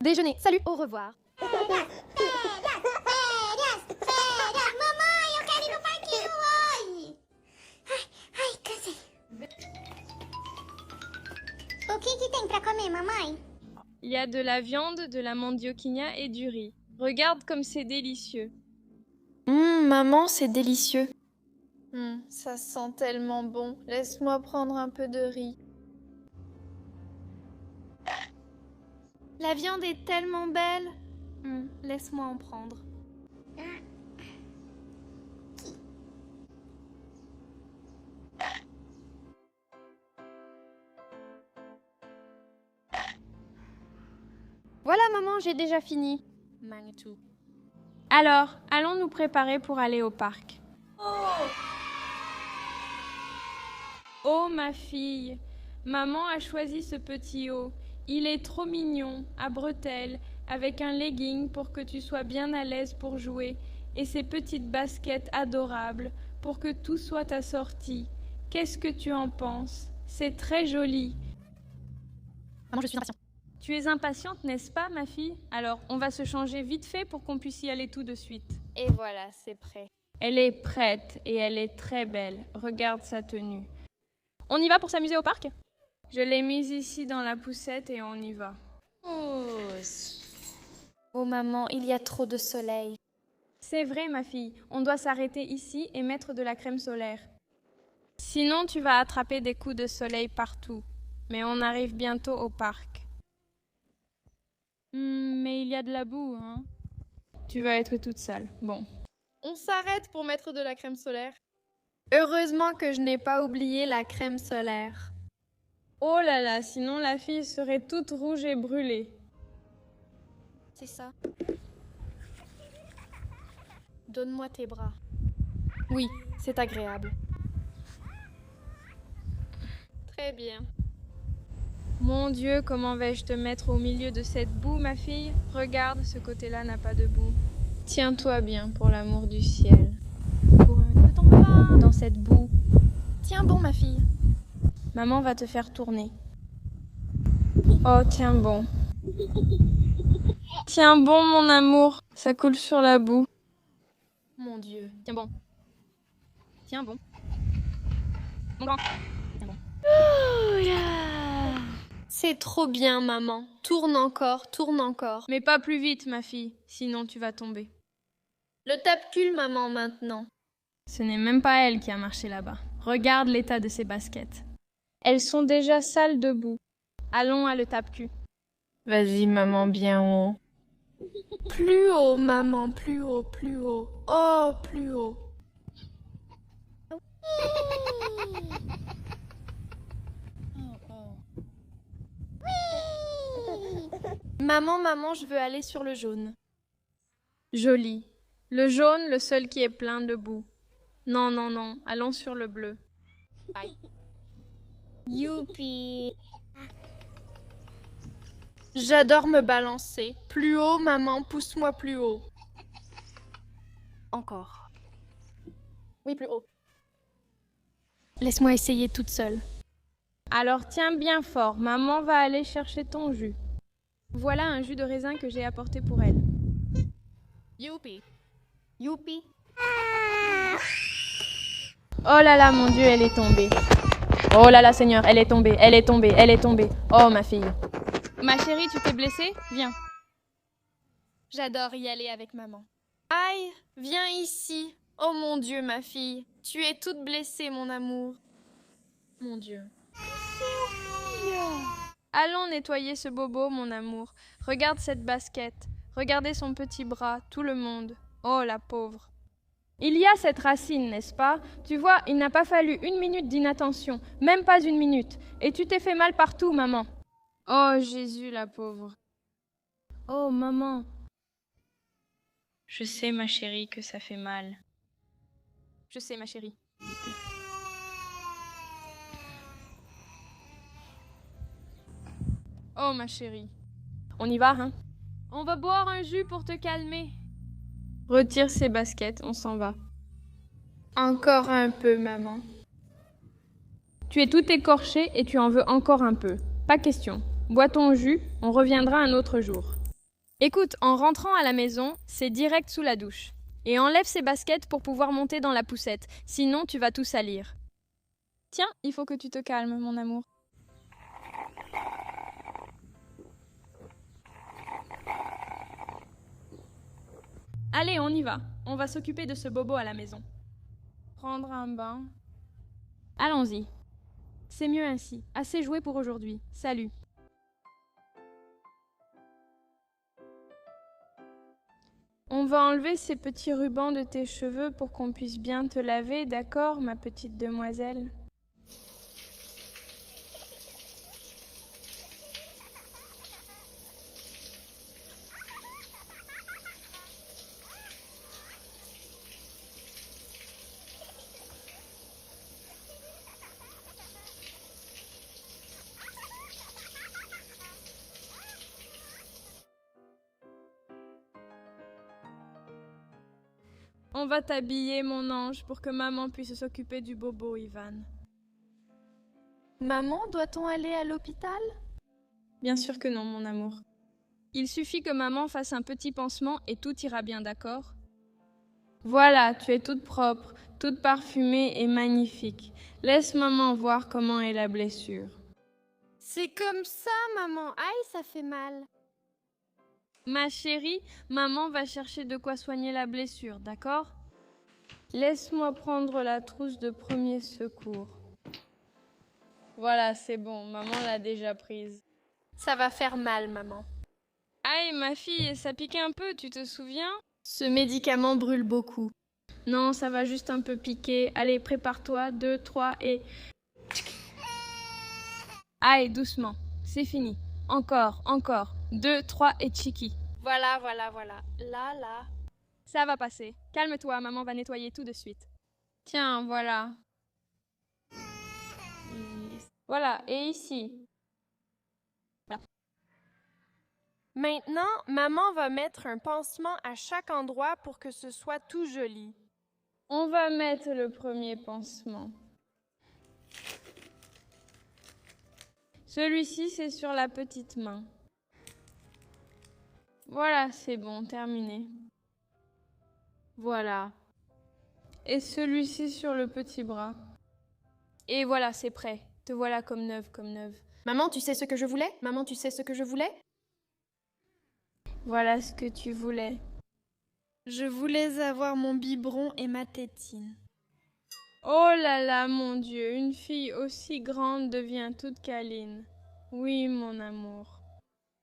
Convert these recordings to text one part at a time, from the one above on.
Déjeuner, salut, au revoir. Férias! Mamãe, eu quero ir no parquinho hoje! Ai, cansei. O que tem pra comer, mamãe? Il y a de la viande, de la mandioquinha et du riz. Regarde comme c'est délicieux. Maman, c'est délicieux. Ça sent tellement bon. Laisse-moi prendre un peu de riz. La viande est tellement belle. Laisse-moi en prendre. Voilà, maman, j'ai déjà fini. Manitou. Alors, allons nous préparer pour aller au parc. Oh ma fille, maman a choisi ce petit haut. Il est trop mignon, à bretelles, avec un legging pour que tu sois bien à l'aise pour jouer, et ces petites baskets adorables pour que tout soit assorti. Qu'est-ce que tu en penses? C'est très joli. Maman, je suis impatiente. Tu es impatiente, n'est-ce pas, ma fille? Alors, on va se changer vite fait pour qu'on puisse y aller tout de suite. Et voilà, c'est prêt. Elle est prête et elle est très belle. Regarde sa tenue. On y va pour s'amuser au parc? Je l'ai mise ici dans la poussette et on y va. Oh maman, il y a trop de soleil. C'est vrai, ma fille. On doit s'arrêter ici et mettre de la crème solaire. Sinon, tu vas attraper des coups de soleil partout. Mais on arrive bientôt au parc. Mais il y a de la boue, hein? Tu vas être toute sale. Bon. On s'arrête pour mettre de la crème solaire. Heureusement que je n'ai pas oublié la crème solaire. Oh là là, sinon la fille serait toute rouge et brûlée. C'est ça. Donne-moi tes bras. Oui, c'est agréable. Très bien. Mon Dieu, comment vais-je te mettre au milieu de cette boue, ma fille? Regarde, ce côté-là n'a pas de boue. Tiens-toi bien, pour l'amour du ciel. Ne tombe pas. Dans cette boue. Tiens bon, ma fille. Maman va te faire tourner. Oh, tiens bon. Tiens bon, mon amour. Ça coule sur la boue. Mon Dieu. Tiens bon. Tiens bon. Mon grand. Tiens bon. C'est trop bien, maman. Tourne encore, tourne encore. Mais pas plus vite, ma fille, sinon tu vas tomber. Le tape-cul, maman, maintenant. Ce n'est même pas elle qui a marché là-bas. Regarde l'état de ses baskets. Elles sont déjà sales de boue. Allons à le tape-cul. Vas-y, maman, bien haut. Plus haut, maman, plus haut, plus haut. Oh, plus haut. Maman, je veux aller sur le jaune. Joli. Le jaune, le seul qui est plein de boue. Non, non, non, allons sur le bleu. Youpi! J'adore me balancer. Plus haut, maman, pousse-moi plus haut. Encore. Oui, plus haut. Laisse-moi essayer toute seule. Alors tiens bien fort, maman va aller chercher ton jus. Voilà un jus de raisin que j'ai apporté pour elle. Youpi. Youpi. Oh là là, mon Dieu, elle est tombée. Oh là là, Seigneur, elle est tombée, elle est tombée, elle est tombée. Oh, ma fille. Ma chérie, tu t'es blessée? Viens. J'adore y aller avec maman. Aïe, viens ici. Oh mon Dieu, ma fille. Tu es toute blessée, mon amour. Mon Dieu. Allons nettoyer ce bobo, mon amour. Regarde cette basket. Regardez son petit bras, tout le monde. Oh, la pauvre. Il y a cette racine, n'est-ce pas? Tu vois, il n'a pas fallu 1 minute d'inattention, même pas 1 minute. Et tu t'es fait mal partout, maman. Oh, Jésus, la pauvre. Oh, maman. Je sais, ma chérie, que ça fait mal. Je sais, ma chérie. Oh, ma chérie. On y va, hein? On va boire un jus pour te calmer. Retire ces baskets, on s'en va. Encore un peu, maman. Tu es tout écorché et tu en veux encore un peu. Pas question. Bois ton jus, on reviendra un autre jour. Écoute, en rentrant à la maison, c'est direct sous la douche. Et enlève ses baskets pour pouvoir monter dans la poussette, sinon tu vas tout salir. Tiens, il faut que tu te calmes, mon amour. Allez, on y va. On va s'occuper de ce bobo à la maison. Prendre un bain. Allons-y. C'est mieux ainsi. Assez joué pour aujourd'hui. Salut. On va enlever ces petits rubans de tes cheveux pour qu'on puisse bien te laver, d'accord, ma petite demoiselle? On va t'habiller, mon ange, pour que maman puisse s'occuper du bobo, Ivan. Maman, doit-on aller à l'hôpital? Bien sûr que non, mon amour. Il suffit que maman fasse un petit pansement et tout ira bien, d'accord? Voilà, tu es toute propre, toute parfumée et magnifique. Laisse maman voir comment est la blessure. C'est comme ça, maman. Aïe, ça fait mal. Ma chérie, maman va chercher de quoi soigner la blessure, d'accord? Laisse-moi prendre la trousse de premier secours. Voilà, c'est bon, maman l'a déjà prise. Ça va faire mal, maman. Aïe, ma fille, ça pique un peu, tu te souviens? Ce médicament brûle beaucoup. Non, ça va juste un peu piquer. Allez, prépare-toi, 2, 3 et... Aïe, doucement, c'est fini. Encore, 2, 3 et tchiki. Voilà. Là. Ça va passer. Calme-toi, maman va nettoyer tout de suite. Tiens, voilà. Voilà, et ici. Voilà. Maintenant, maman va mettre un pansement à chaque endroit pour que ce soit tout joli. On va mettre le premier pansement. Celui-ci, c'est sur la petite main. Voilà, c'est bon, terminé. Voilà. Et celui-ci sur le petit bras. Et voilà, c'est prêt. Te voilà comme neuve. Maman, tu sais ce que je voulais? Maman, tu sais ce que je voulais? Voilà ce que tu voulais. Je voulais avoir mon biberon et ma tétine. Oh là là, mon Dieu, une fille aussi grande devient toute câline. Oui, mon amour.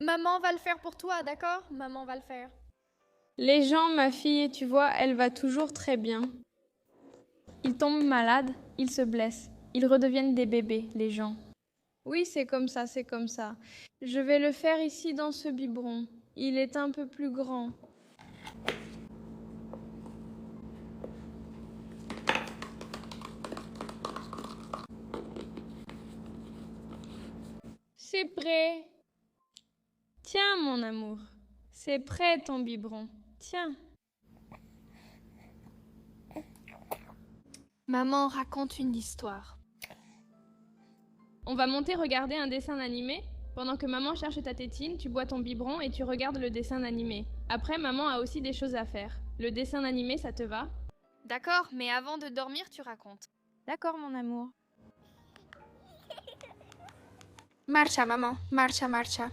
Maman va le faire pour toi, d'accord? Maman va le faire. Les gens, ma fille, tu vois, elle va toujours très bien. Ils tombent malades, ils se blessent. Ils redeviennent des bébés, les gens. Oui, c'est comme ça. Je vais le faire ici dans ce biberon. Il est un peu plus grand. C'est prêt. Tiens, mon amour. C'est prêt, ton biberon. Tiens. Maman raconte une histoire. On va monter regarder un dessin animé. Pendant que maman cherche ta tétine, tu bois ton biberon et tu regardes le dessin animé. Après, maman a aussi des choses à faire. Le dessin animé, ça te va? D'accord, mais avant de dormir, tu racontes. D'accord, mon amour. Marcha, maman. Marcha.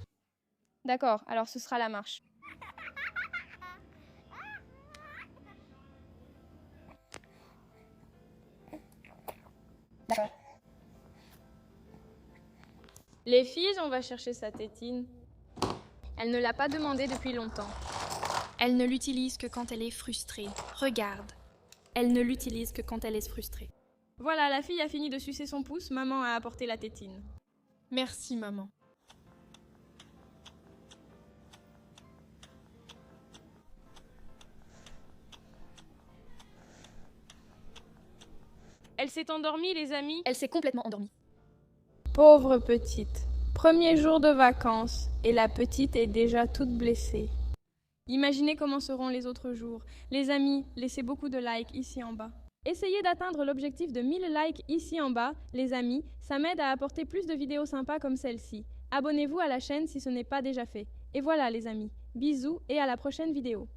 D'accord, alors ce sera la marche. D'accord. Les filles, on va chercher sa tétine. Elle ne l'a pas demandé depuis longtemps. Elle ne l'utilise que quand elle est frustrée. Regarde. Elle ne l'utilise que quand elle est frustrée. Voilà, la fille a fini de sucer son pouce, maman a apporté la tétine. Merci, maman. Elle s'est endormie, les amis. Elle s'est complètement endormie. Pauvre petite. Premier jour de vacances, et la petite est déjà toute blessée. Imaginez comment seront les autres jours. Les amis, laissez beaucoup de likes ici en bas. Essayez d'atteindre l'objectif de 1000 likes ici en bas, les amis. Ça m'aide à apporter plus de vidéos sympas comme celle-ci. Abonnez-vous à la chaîne si ce n'est pas déjà fait. Et voilà les amis, bisous et à la prochaine vidéo.